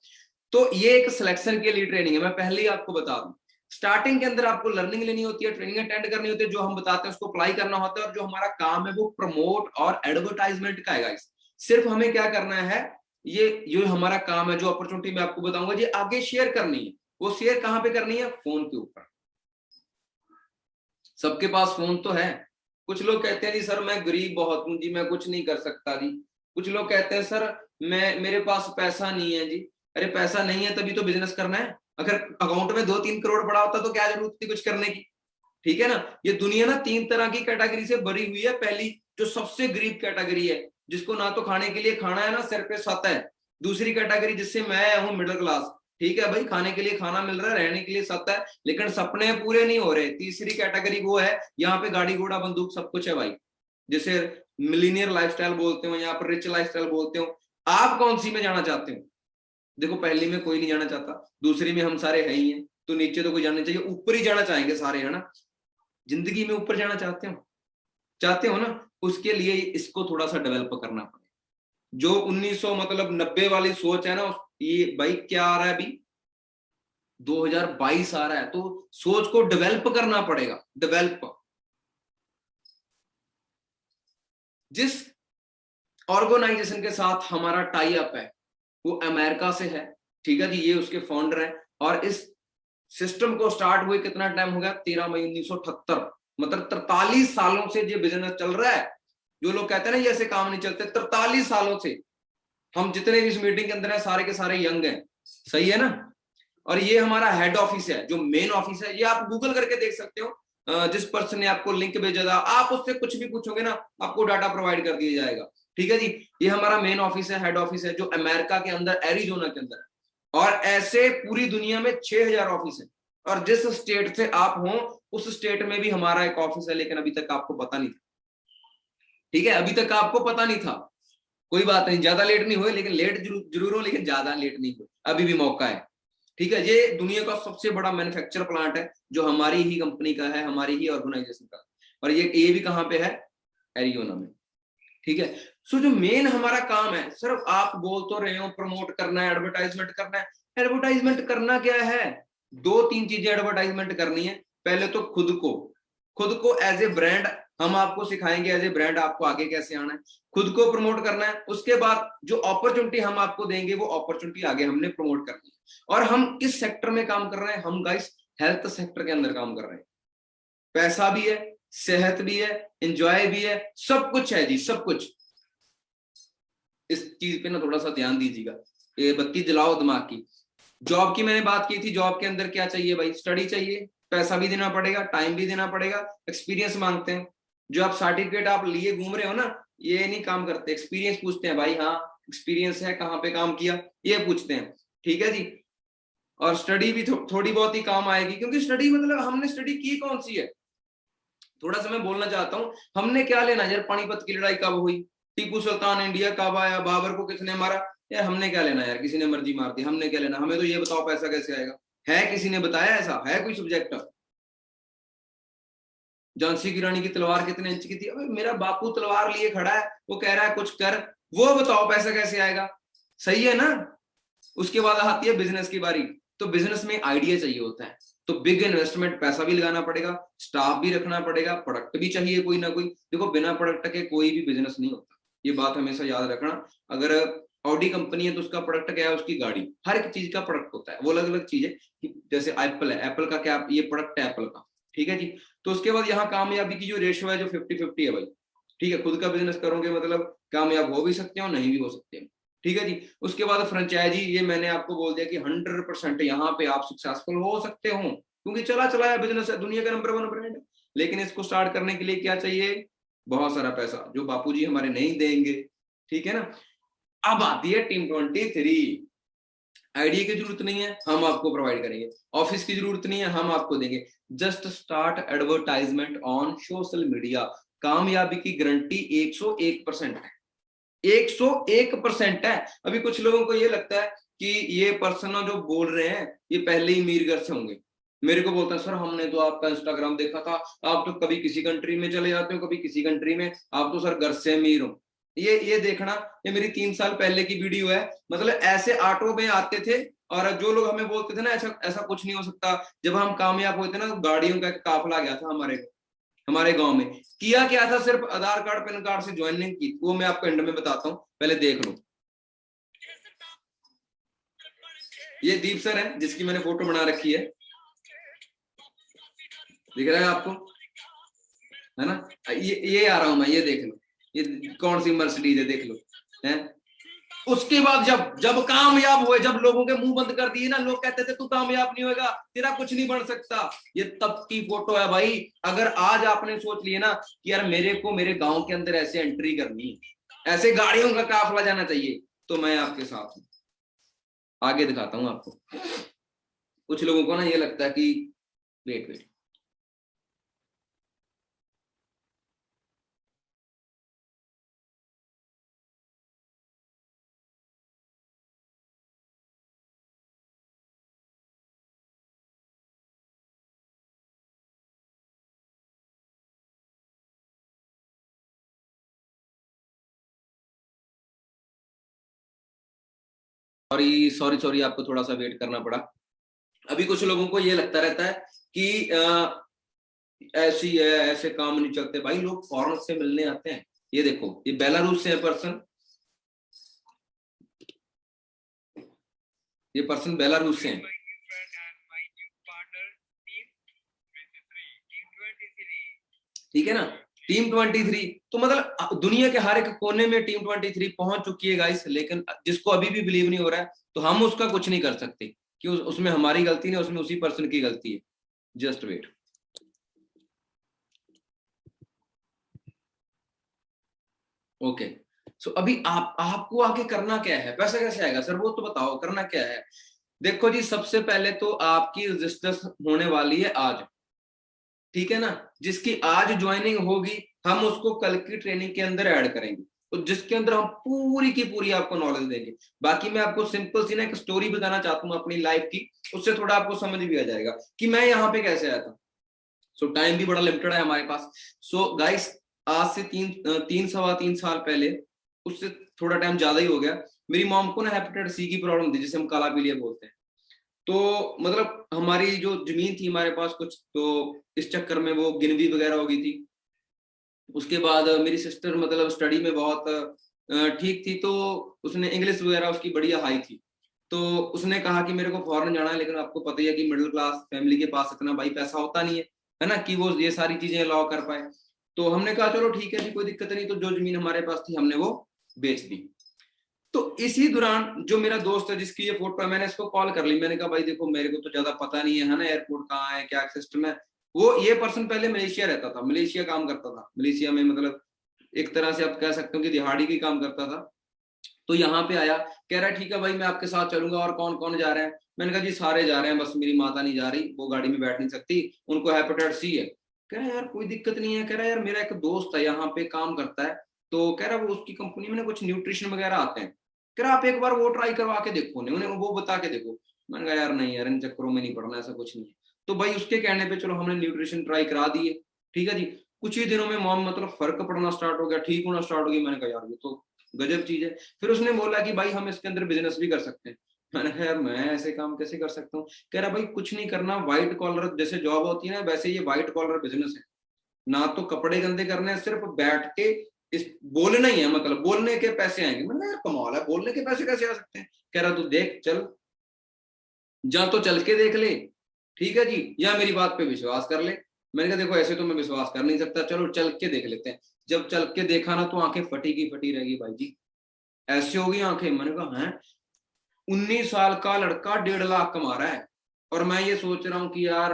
[SPEAKER 1] तो ये एक सिलेक्शन के लिए ट्रेनिंग है, मैं पहले ही आपको बता दूं। स्टार्टिंग के अंदर आपको लर्निंग लेनी होती है, ट्रेनिंग अटेंड करनी होती है, जो हम बताते हैं उसको अप्लाई करना होता है। और जो हमारा काम है वो प्रमोट और एडवर्टाइजमेंट का है गाइस। सिर्फ हमें क्या करना है, ये हमारा काम है, जो अपॉर्चुनिटी मैं आपको बताऊंगा ये आगे शेयर करनी है। वो शेयर कहां पे करनी है, फोन के ऊपर। सबके पास फोन तो है। कुछ लोग कहते हैं जी सर मैं गरीब बहुत हूं जी, मैं कुछ नहीं कर सकता जी। कुछ लोग कहते हैं सर मेरे पास पैसा नहीं है जी। अरे पैसा नहीं है तभी तो बिजनेस करना है। अगर अकाउंट में 2-3 करोड़ पड़ा होता तो क्या जरूरत थी कुछ करने की। ठीक है ना। ये दुनिया ना 3 तरह की कैटेगरी से भरी हुई है। पहली जो सबसे गरीब कैटेगरी है, जिसको ना तो खाने के लिए खाना है ना सिर पे छत है। दूसरी कैटेगरी जिससे मैं हूं मिडिल क्लास, ठीक है भाई, खाने के लिए खाना मिल रहा है, रहने के लिए छत है, लेकिन सपने पूरे नहीं हो रहे। तीसरी कैटेगरी वो है यहाँ पे गाड़ी घोड़ा बंदूक सब कुछ है भाई, जिसे मिलीनियर लाइफस्टाइल बोलते हो, यहाँ पर रिच लाइफस्टाइल बोलते हो। आप कौन सी में जाना चाहते हो। देखो पहली में कोई नहीं जाना चाहता, दूसरी में हम सारे है ही हैं, तो नीचे तो कोई जाना चाहिए, ऊपर ही जाना चाहेंगे सारे, है ना। जिंदगी में ऊपर जाना चाहते हो ना। उसके लिए इसको थोड़ा सा डेवलप करना पड़ेगा। जो 1900 मतलब 90 वाली सोच है ना, ये भाई क्या आ रहा है अभी 2022 आ रहा है, तो सोच को डेवलप करना पड़ेगा। डेवलप जिस ऑर्गेनाइजेशन के साथ हमारा टाई अप है वो अमेरिका से है, ठीक है जी, ये उसके फाउंडर है। और इस सिस्टम को स्टार्ट हुए कितना टाइम हो गया, 13 मई 1978, मतलब 43 सालों से ये बिजनेस चल रहा है। जो लोग कहते हैं ना ये ऐसे काम नहीं चलते, 43 सालों से हम जितने भी इस मीटिंग के अंदर है सारे के सारे यंग हैं, सही है ना। और ये हमारा हेड ऑफिस है, जो मेन ऑफिस है, ये आप गूगल करके देख सकते हो। जिस पर्सन ने आपको लिंक भेजा था, आप उससे कुछ भी पूछोगे ना, आपको डाटा प्रोवाइड कर दिया जाएगा, ठीक है जी। ये हमारा मेन ऑफिस है, हेड ऑफिस है, जो अमेरिका के अंदर एरिजोना के अंदर है। और ऐसे पूरी दुनिया में 6000 ऑफिस है, और जिस स्टेट से आप हो उस स्टेट में भी हमारा एक ऑफिस है, लेकिन अभी तक आपको पता नहीं था, ठीक है, अभी तक आपको पता नहीं था। कोई बात नहीं, ज्यादा लेट नहीं हुए, लेकिन लेट जरूर हो, लेकिन ज्यादा लेट नहीं हुए, अभी भी मौका है, ठीक है। ये दुनिया का सबसे बड़ा मैन्युफैक्चर प्लांट है, जो हमारी ही कंपनी का है, हमारी ही ऑर्गेनाइजेशन का। और ये भी कहाँ पे है, एरिजोना में, ठीक है। सो जो मेन हमारा काम है, सिर्फ आप बोल तो रहे हो प्रमोट करना है, एडवर्टाइजमेंट करना है। एडवर्टाइजमेंट करना क्या है, 2-3 चीजें एडवर्टाइजमेंट करनी है। पहले तो खुद को एज ए ब्रांड हम आपको सिखाएंगे, एज ए ब्रांड आपको आगे कैसे आना है, खुद को प्रमोट करना है। उसके बाद जो अपॉर्चुनिटी हम आपको देंगे, वो अपॉर्चुनिटी आगे हमने प्रमोट करनी है। और हम किस सेक्टर में काम कर रहे हैं, हम गाइस हेल्थ सेक्टर के अंदर काम कर रहे हैं। पैसा भी है, सेहत भी है, एंजॉय भी है, सब कुछ है जी, सब कुछ। इस चीज पे ना थोड़ा सा ध्यान दीजिएगा, ये बत्ती जलाओ दिमाग की। जॉब की मैंने बात की थी, जॉब के अंदर क्या चाहिए भाई, स्टडी चाहिए, पैसा भी देना पड़ेगा, टाइम भी देना पड़ेगा, एक्सपीरियंस मांगते हैं। जो आप सर्टिफिकेट आप लिए घूम रहे हो ना, ये नहीं काम करते, एक्सपीरियंस पूछते हैं भाई, हाँ एक्सपीरियंस है, कहाँ पे काम किया, ये पूछते हैं, ठीक है जी। और स्टडी भी थोड़ी बहुत ही काम आएगी, क्योंकि स्टडी मतलब हमने स्टडी की कौन सी है। थोड़ा सा मैं बोलना चाहता हूँ, हमने क्या लेना यार, पानीपत की लड़ाई कब हुई, टीपू सुल्तान इंडिया कब आया, बाबर को किसने मारा, यार हमने क्या लेना यार, किसी ने मर्जी मार दी, हमने क्या लेना। हमें तो ये बताओ पैसा कैसे आएगा, है किसी ने बताया, ऐसा है कोई सब्जेक्ट। झांसी की रानी की तलवार कितने इंच की थी, अबे मेरा बापू तलवार लिए खड़ा है, वो कह रहा है कुछ कर, वो बताओ पैसा कैसे आएगा, सही है ना। उसके बाद आती है बिजनेस की बारी। तो बिजनेस में आइडिया चाहिए होता है, तो बिग इन्वेस्टमेंट, पैसा भी लगाना पड़ेगा, स्टाफ भी रखना पड़ेगा, प्रोडक्ट भी चाहिए कोई ना कोई। देखो बिना प्रोडक्ट के कोई भी बिजनेस नहीं होता, ये बात हमेशा याद रखना। अगर ऑडी कंपनी है तो उसका प्रोडक्ट क्या है, उसकी गाड़ी, हर एक चीज का प्रोडक्ट होता है, वो अलग अलग चीज है कि जैसे एप्पल है, एप्पल का क्या, ये प्रोडक्ट है एप्पल का, ठीक है जी। तो उसके बाद यहाँ कामयाबी की जो रेशियो है, जो 50-50 है भाई, ठीक है। खुद का बिजनेस करोगे मतलब कामयाब हो भी सकते हो, नहीं भी हो सकते हैं, ठीक है जी। उसके बाद फ्रेंचाइजी, ये मैंने आपको बोल दिया कि 100% यहाँ पे आप सक्सेसफुल हो सकते हो, क्योंकि चला चलाया बिजनेस है, दुनिया का नंबर 1 ब्रांड है। लेकिन इसको स्टार्ट करने के लिए क्या चाहिए, बहुत सारा पैसा, जो बापूजी हमारे नहीं देंगे, ठीक है ना। अब आती है टीम 23। आइडिया की जरूरत नहीं है, हम आपको प्रोवाइड करेंगे। ऑफिस की जरूरत नहीं है, हम आपको देंगे। Just start advertisement on social media. कामयाबी की गारंटी 101% है, 101% है। अभी कुछ लोगों को ये लगता है कि ये पर्सन जो बोल रहे हैं ये पहले ही मीर घर से होंगे। मेरे को बोलता है सर हमने तो आपका इंस्टाग्राम देखा था, आप तो कभी किसी कंट्री में चले जाते हो, कभी किसी कंट्री में, आप तो सर घर से अमीर हो। ये देखना, ये मेरी 3 साल पहले की वीडियो है। मतलब ऐसे ऑटो में आते थे, और जो लोग हमें बोलते थे ना ऐसा ऐसा कुछ नहीं हो सकता, जब हम कामयाब हुए थे ना, तो गाड़ियों का एक काफिला गया था हमारे गांव में। किया क्या था, सिर्फ आधार कार्ड पैन कार्ड से ज्वाइनिंग की, वो मैं आपको एंड में बताता हूँ, पहले देख लो। ये दीप सर है, जिसकी मैंने फोटो बना रखी है, दिख रहा है आपको, है ना। ये आ रहा हूं मैं, ये देख लो, ये कौन सी मर्सिडीज है, देख लो, है। उसके बाद जब कामयाब हुए, जब लोगों के मुंह बंद कर दिए ना, लोग कहते थे तू कामयाब नहीं होगा, तेरा कुछ नहीं बन सकता, ये तब की फोटो है भाई। अगर आज आपने सोच लिया ना कि यार मेरे को मेरे गांव के अंदर ऐसे एंट्री करनी, ऐसे गाड़ियों का काफिला जाना चाहिए, तो मैं आपके साथ हूं। आगे दिखाता हूं आपको। कुछ लोगों को ना ये लगता है कि wait wait, sorry sorry sorry, आपको थोड़ा सा वेट करना पड़ा। अभी कुछ लोगों को ये लगता रहता है कि ऐसी है, ऐसे काम नहीं चलते भाई, लोग फॉरेन से मिलने आते हैं। ये देखो, ये बेलारूस से है पर्सन, ये पर्सन बेलारूस से है। ठीक है ना, टीम 23। तो मतलब दुनिया के हर एक कोने में टीम 23 पहुंच चुकी है गाइस, लेकिन जिसको अभी भी बिलीव नहीं हो रहा है तो हम उसका कुछ नहीं कर सकते कि उसमें हमारी गलती नहीं, उसमें उसी पर्सन की गलती है। Just wait. ओके, सो अभी आपको आगे करना क्या है, पैसा कैसे आएगा सर वो तो बताओ, करना क्या है। देखो जी, सबसे पहले तो आपकी रजिस्टर्स होने वाली है आज, ठीक है ना। जिसकी आज ज्वाइनिंग होगी हम उसको कल की ट्रेनिंग के अंदर ऐड करेंगे, तो जिसके अंदर हम पूरी की पूरी आपको नॉलेज देंगे। बाकी मैं आपको सिंपल सी ना एक स्टोरी बताना चाहता हूँ अपनी लाइफ की, उससे थोड़ा आपको समझ भी आ जाएगा कि मैं यहाँ पे कैसे आया था। सो टाइम भी बड़ा लिमिटेड है हमारे पास। सो गाइस, आज से तीन सवा 3 साल पहले, उससे थोड़ा टाइम ज्यादा ही हो गया, मेरी मॉम को ना हेपेटाइटिस सी की प्रॉब्लम थी, जिसे हम काला पीलिया बोलते हैं। तो मतलब हमारी जो जमीन थी हमारे पास कुछ, तो इस चक्कर में वो गिनवी वगैरह हो गई थी। उसके बाद मेरी सिस्टर मतलब स्टडी में बहुत ठीक थी, तो उसने इंग्लिश वगैरह उसकी बढ़िया हाई थी। तो उसने कहा कि मेरे को फॉरेन जाना है, लेकिन आपको पता ही है कि मिडिल क्लास फैमिली के पास इतना भाई पैसा होता नहीं है ना, कि वो ये सारी चीजें अलाउ कर पाए। तो हमने कहा चलो ठीक है जी, कोई दिक्कत नहीं। तो जो जमीन हमारे पास थी हमने वो बेच दी। तो इसी दौरान जो मेरा दोस्त है जिसकी ये फोटो है, मैंने इसको कॉल कर ली। मैंने कहा भाई देखो, मेरे को तो ज्यादा पता नहीं है ना, एयरपोर्ट कहाँ है, क्या सिस्टम है। वो ये पर्सन पहले मलेशिया रहता था, मलेशिया काम करता था, मलेशिया में मतलब एक तरह से आप कह सकते हो कि दिहाड़ी की काम करता था। तो यहाँ पे आया, कह रहा है ठीक है भाई मैं आपके साथ चलूंगा, और कौन कौन जा रहे हैं। मैंने कहा जी सारे जा रहे हैं, बस मेरी माता नहीं जा रही, वो गाड़ी में बैठ नहीं सकती, उनको हेपेटाइटिस सी है। कह रहा है यार कोई दिक्कत नहीं है। कह रहा है यार मेरा एक दोस्त है यहाँ पे काम करता है, तो कह रहा है वो उसकी कंपनी में ना कुछ न्यूट्रिशन वगैरह आते हैं, कह रहा आप एक बार वो ट्राई करवा के देखो, उन्हें वो बता के देखो। मैंने कहा यार नहीं यार, इन चक्करों में नहीं पड़ना, ऐसा कुछ नहीं है। तो भाई उसके कहने पे चलो हमने न्यूट्रिशन ट्राई करा दिए, ठीक है जी। कुछ ही दिनों में मॉम मतलब फर्क पड़ना स्टार्ट हो गया, ठीक होना स्टार्ट हो गई। मैंने कहा यार ये तो गजब चीज है। फिर उसने बोला कि भाई हम इसके अंदर बिजनेस भी कर सकते हैं। मैंने कहा यार मैं ऐसे काम कैसे कर सकता हूँ। कह रहा भाई कुछ नहीं करना, व्हाइट कॉलर जैसे जॉब होती है ना, वैसे ये व्हाइट कॉलर बिजनेस है ना, तो कपड़े गंदे करने हैं, सिर्फ बैठ के इस बोलना ही है, मतलब बोलने के पैसे आएंगे। मैंने यार कमाल है, बोलने के पैसे कैसे आ सकते हैं। कह रहा तू देख चल, जा तो चल के देख ले, ठीक है जी, या मेरी बात पे विश्वास कर ले। मैंने कहा देखो ऐसे तो मैं विश्वास कर नहीं सकता, चलो चल के देख लेते हैं। जब चल के देखा ना, तो आंखें फटी की फटी रहेगी भाई जी, ऐसे होगी आंखें। मैंने कहा है 19 साल का लड़का 1.5 लाख कमा रहा है, और मैं ये सोच रहा हूँ कि यार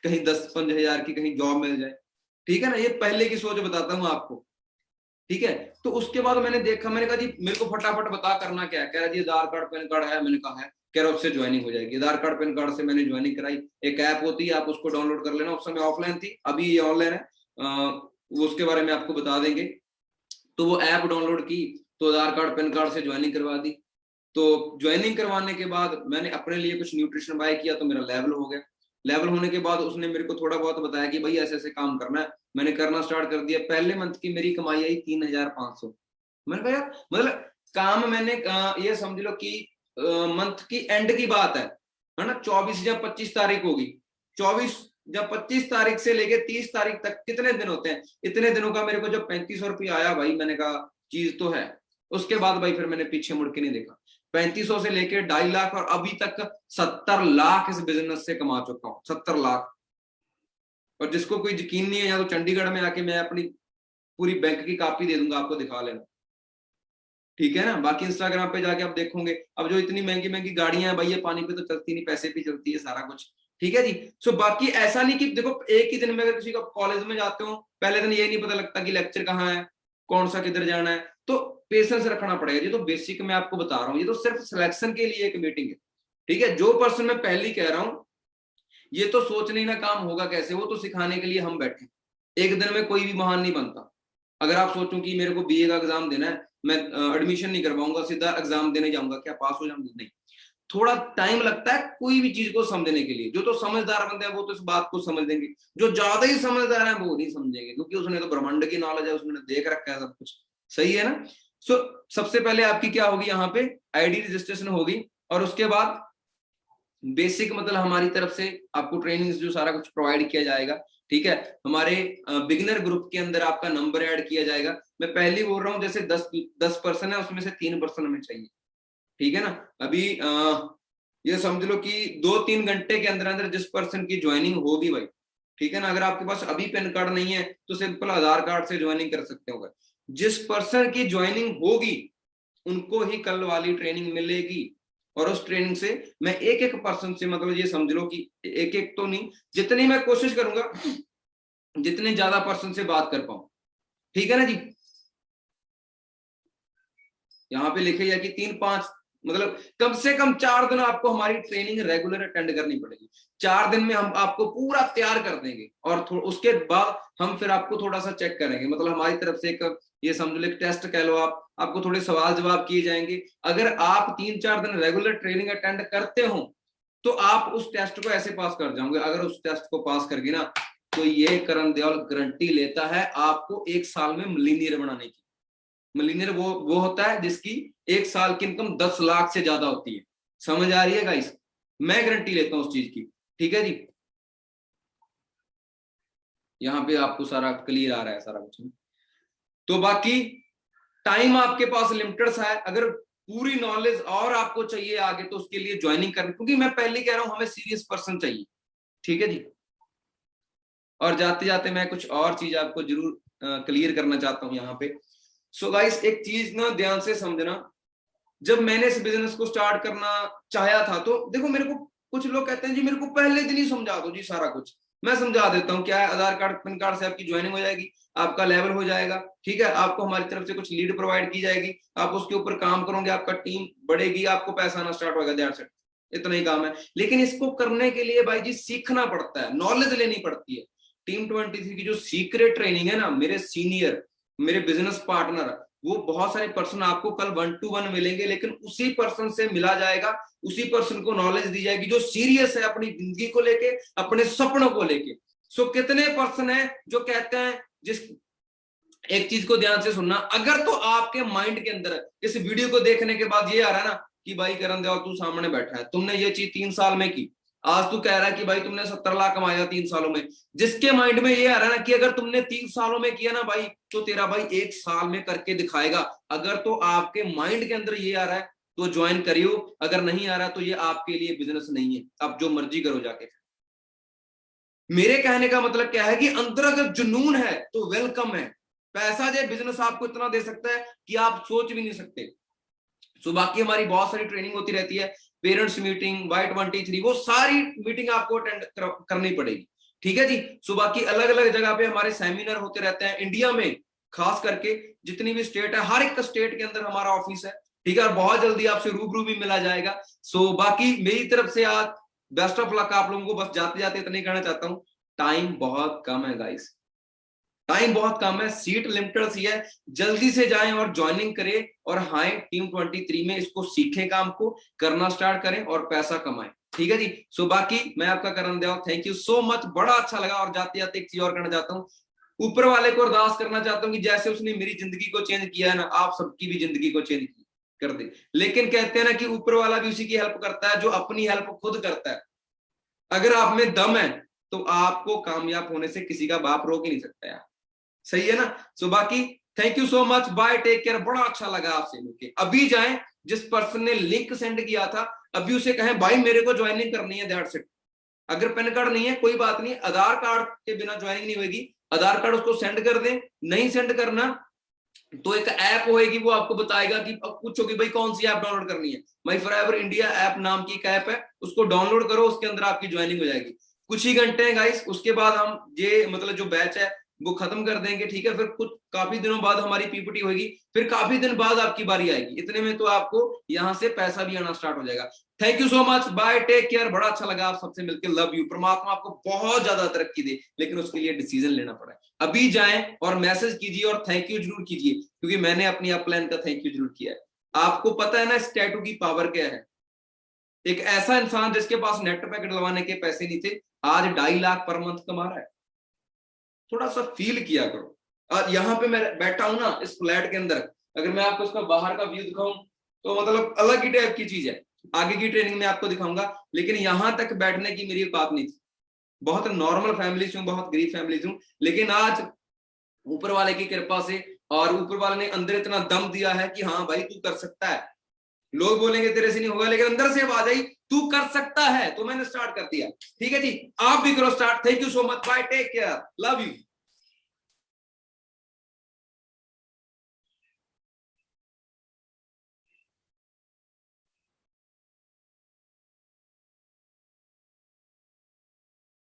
[SPEAKER 1] कहीं 10-15 हजार की कहीं जॉब मिल जाए, ठीक है ना। ये पहले की सोच बताता हूँ आपको, ठीक है। तो उसके बाद मैंने देखा, मैंने कहा जी मेरे को फटाफट बता करना क्या है। कह रहा जी आधार कार्ड पैन कार्ड है। मैंने कहा है। कह रहा उससे ज्वाइनिंग हो जाएगी। आधार कार्ड पैन कार्ड से मैंने ज्वाइनिंग कराई। एक ऐप होती है, आप उसको डाउनलोड कर लेना। उस समय ऑफलाइन थी, अभी ये ऑनलाइन है, वो उसके बारे में आपको बता देंगे। तो वो ऐप डाउनलोड की, तो आधार कार्ड पैन कार्ड से ज्वाइनिंग करवा दी। तो ज्वाइनिंग करवाने के बाद मैंने अपने लिए कुछ न्यूट्रिशन बाय किया, तो मेरा लेवल हो गया। लेवल होने के बाद उसने मेरे को थोड़ा बहुत बताया कि भाई ऐसे ऐसे काम करना है। मैंने करना स्टार्ट कर दिया। पहले मंथ की मेरी कमाई आई 3,500। मैंने कहा यार मतलब काम मैंने ये समझ लो कि मंथ की एंड की बात है ना, 24 या 25 तारीख होगी। 24 या 25 तारीख से लेके 30 तारीख तक कितने दिन होते हैं, इतने दिनों का मेरे को जब 3500 रुपया आया भाई, मैंने कहा चीज तो है। उसके बाद भाई फिर मैंने पीछे मुड़ के नहीं देखा। 3500 से लेके 2.5 लाख, और अभी तक 70 लाख इस बिजनेस से कमा चुका हूँ, 70 लाख। और जिसको कोई यकीन नहीं है, या तो चंडीगढ़ में आके मैं अपनी पूरी बैंक की कॉपी दे दूंगा, आपको दिखा लेना, ठीक है ना। बाकी इंस्टाग्राम पे जाके आप देखोगे, अब जो इतनी महंगी महंगी गाड़ियां हैं भाई, ये पानी पे तो चलती नहीं, पैसे पे चलती है सारा कुछ, ठीक है जी। सो बाकी ऐसा नहीं कि देखो एक ही दिन में अगर किसी का कॉलेज में जाते हो, पहले दिन ये नहीं पता लगता कि लेक्चर कहाँ है, कौन सा किधर जाना है, तो पेशेंस रखना पड़ेगा। ये तो बेसिक मैं आपको बता रहा हूँ, ये तो सिर्फ सिलेक्शन के लिए एक मीटिंग है, ठीक है। जो पर्सन मैं पहले कह रहा हूँ, ये तो सोच नहीं ना काम होगा कैसे, वो तो सिखाने के लिए हम बैठे। एक दिन में कोई भी महान नहीं बनता। अगर आप सोचो कि मेरे को बीए का एग्जाम देना है, मैं एडमिशन नहीं करवाऊंगा, सीधा एग्जाम देने जाऊंगा, क्या पास हो जाऊंगा? नहीं, थोड़ा टाइम लगता है कोई भी चीज को समझने के लिए। जो तो समझदार बंदे हैं वो तो इस बात को समझ लेंगे, जो ज्यादा ही समझदार है वो नहीं समझेंगे, क्योंकि उसने तो ब्रह्मांड की नॉलेज है, उसने देख रखा है सब कुछ, सही है ना। सो सबसे पहले आपकी क्या होगी, यहाँ पे आईडी रजिस्ट्रेशन होगी, और उसके बाद बेसिक मतलब हमारी तरफ से आपको ट्रेनिंग जो सारा कुछ प्रोवाइड किया जाएगा, ठीक है। हमारे बिगिनर ग्रुप के अंदर आपका नंबर ऐड किया जाएगा। मैं पहले ही बोल रहा हूँ, जैसे 10 पर्सन है, उसमें से 3 पर्सन हमें चाहिए, ठीक है ना। अभी ये समझ लो कि 2-3 घंटे के अंदर अंदर जिस पर्सन की ज्वाइनिंग होगी भाई, ठीक है ना। अगर आपके पास अभी पैन कार्ड नहीं है तो सिंपल आधार कार्ड से ज्वाइनिंग कर सकते हो। जिस पर्सन की ज्वाइनिंग होगी उनको ही कल वाली ट्रेनिंग मिलेगी, और उस ट्रेनिंग से मैं एक एक पर्सन से, मतलब ये समझ लो कि एक एक तो नहीं, जितनी मैं कोशिश करूंगा जितने ज्यादा पर्सन से बात कर पाऊं, ठीक है ना जी। यहाँ पे लिखे है कि 3-5 मतलब कम से कम 4 दिन आपको हमारी ट्रेनिंग रेगुलर अटेंड करनी पड़ेगी। 4 दिन में हम आपको पूरा तैयार कर देंगे, और उसके बाद हम फिर आपको थोड़ा सा चेक करेंगे, मतलब हमारी तरफ से एक ये समझ लो एक टेस्ट कह लो आप, आपको थोड़े सवाल जवाब किए जाएंगे। अगर आप 3-4 दिन रेगुलर ट्रेनिंग अटेंड करते हो तो आप उस टेस्ट को ऐसे पास कर जाओगे। अगर उस टेस्ट को पास कर गए ना तो ये करण देओल गारंटी लेता है आपको 1 साल में मिलीनियर बनाने की। मिलीनियर वो होता है जिसकी 1 साल की इनकम 10 लाख से ज्यादा होती है। समझ आ रही है गाइस? मैं गारंटी लेता हूं उस चीज की, ठीक है जी। यहाँ पे आपको सारा क्लियर आ रहा है सारा कुछ। तो बाकी टाइम आपके पास लिमिटेड सा है। अगर पूरी नॉलेज और आपको चाहिए आगे तो उसके लिए ज्वाइनिंग करनी, क्योंकि मैं पहले कह रहा हूं हमें सीरियस पर्सन चाहिए, ठीक है जी। और जाते जाते मैं कुछ और चीज आपको जरूर क्लियर करना चाहता हूं यहाँ पे। सो गाइस एक चीज ना ध्यान से समझना, जब मैंने इस बिजनेस को स्टार्ट करना चाहा था तो देखो मेरे को कुछ लोग कहते हैं जी मेरे को पहले दिन ही समझा दो जी सारा कुछ। मैं समझा देता हूँ क्या है, आधार कार्ड पैन कार्ड से आपकी ज्वाइनिंग हो जाएगी, आपका लेवल हो जाएगा, ठीक है। आपको हमारी तरफ से कुछ लीड प्रोवाइड की जाएगी, आप उसके ऊपर काम करोगे, आपका टीम बढ़ेगी, आपको पैसा आना स्टार्ट होगा, दैट्स इट। इतना ही काम है। लेकिन इसको करने के लिए भाई जी सीखना पड़ता है, नॉलेज लेनी पड़ती है। टीम 23 की जो सीक्रेट ट्रेनिंग है ना, मेरे सीनियर, मेरे बिजनेस पार्टनर, वो बहुत सारे पर्सन आपको कल 1-to-1 मिलेंगे, लेकिन उसी पर्सन से मिला जाएगा, उसी पर्सन को नॉलेज दी जाएगी जो सीरियस है अपनी जिंदगी को लेके, अपने सपनों को लेके। सो कितने पर्सन है जो कहते हैं, जिस एक चीज को ध्यान से सुनना, अगर तो आपके माइंड के अंदर इस वीडियो को देखने के बाद ये आ रहा है ना कि भाई करण देओल तू सामने बैठा है, तुमने ये चीज 3 साल में की, आज तू कह रहा है कि भाई तुमने 70 लाख कमाया 3 सालों में, जिसके माइंड में ये आ रहा है ना कि अगर तुमने 3 सालों में किया ना भाई तो तेरा भाई 1 साल में करके दिखाएगा, अगर तो आपके माइंड के अंदर ये आ रहा है तो ज्वाइन करियो, अगर नहीं आ रहा तो ये आपके लिए बिजनेस नहीं है, आप जो मर्जी करो जाके। मेरे कहने का मतलब क्या है कि अंदर अगर जुनून है तो वेलकम है। पैसा जो बिजनेस आपको इतना दे सकता है कि आप सोच भी नहीं सकते। सो बाकी हमारी बहुत सारी ट्रेनिंग होती रहती है, पेरेंट्स मीटिंग, Y23, वो सारी मीटिंग आपको अटेंड करनी पड़ेगी, ठीक है जी। सो बाकी अलग अलग जगह पे हमारे सेमिनार होते रहते हैं इंडिया में, खास करके जितनी भी स्टेट है, हर एक स्टेट के अंदर हमारा ऑफिस है, ठीक है। और बहुत जल्दी आपसे रूबरू भी मिला जाएगा। सो बाकी मेरी तरफ से आज बेस्ट ऑफ लक आप लोगों को। बस जाते जाते इतना ही कहना चाहता हूँ, टाइम बहुत कम है गाइस, टाइम बहुत कम है, सीट लिमिटेड सी है, जल्दी से जाएं और ज्वाइनिंग करें, और हाई टीम 23 में इसको सीखें, काम को करना स्टार्ट करें और पैसा कमाएं, ठीक है जी। सो बाकी मैं आपका Karan Deol, thank you so much, बड़ा अच्छा लगा। और जाते जाते एक चीज और करना चाहता हूँ, ऊपर वाले को अरदास करना चाहता हूँ कि जैसे उसने मेरी जिंदगी को चेंज किया है ना, आप सबकी भी जिंदगी को चेंज कर दे। लेकिन कहते हैं ना कि ऊपर वाला भी उसी की हेल्प करता है जो अपनी हेल्प खुद करता है। अगर आप में दम है तो आपको कामयाब होने से किसी का बाप रोक ही नहीं सकता यार, सही है ना। सो बाकी thank you so much, bye, take care. बड़ा अच्छा लगा आपसे मिलके। अभी जाएं, जिस पर्सन ने लिंक सेंड किया था अभी उसे कहें भाई मेरे को ज्वाइनिंग करनी है, दैट्स इट। अगर पैन कार्ड नहीं है कोई बात नहीं, आधार कार्ड के बिना ज्वाइनिंग नहीं होगी, आधार कार्ड उसको सेंड कर दें। नहीं सेंड करना तो एक ऐप होएगी, वो आपको बताएगा कि अब पूछो कि भाई कौन सी ऐप डाउनलोड करनी है, माई फॉरएवर इंडिया ऐप नाम की एक ऐप है, उसको डाउनलोड करो, उसके अंदर आपकी ज्वाइनिंग हो जाएगी। कुछ ही घंटे हैं गाइस, उसके बाद हम ये मतलब जो बैच है वो खत्म कर देंगे, ठीक है। फिर कुछ काफी दिनों बाद हमारी पीपीटी होगी, फिर काफी दिन बाद आपकी बारी आएगी, इतने में तो आपको यहाँ से पैसा भी आना स्टार्ट हो जाएगा। Thank you so much, bye, take care. बड़ा अच्छा लगा आप सबसे मिलकर, लव यू। परमात्मा आपको बहुत ज्यादा तरक्की दे, लेकिन उसके लिए डिसीजन लेना पड़ा है। अभी जाएं और मैसेज कीजिए और थैंक यू जरूर कीजिए, क्योंकि मैंने अपनी अपलाइन का थैंक यू जरूर किया है। आपको पता है ना इस टैटू की पावर क्या है। एक ऐसा इंसान जिसके पास नेट पैकेट लगवाने के पैसे नहीं थे, आज 2.5 लाख पर मंथ कमा रहा है। थोड़ा सा फील किया करो। और यहाँ पे मैं बैठा हूं ना इस फ्लैट के अंदर, अगर मैं आपको इसका बाहर का व्यू दिखाऊं तो मतलब अलग ही टाइप की चीज है। आगे की ट्रेनिंग में आपको दिखाऊंगा, लेकिन यहां तक बैठने की मेरी बात नहीं थी। बहुत नॉर्मल फैमिली से हूँ, बहुत गरीब फैमिली से हूँ, लेकिन आज ऊपर वाले की कृपा से और ऊपर वाले ने अंदर इतना दम दिया है कि हाँ भाई तू कर सकता है। लोग बोलेंगे तेरे से नहीं होगा, लेकिन अंदर से आवाज आई तू कर सकता है, तो मैंने स्टार्ट कर दिया। ठीक है जी, आप भी करो start. Thank you so much, bye, take care, love you.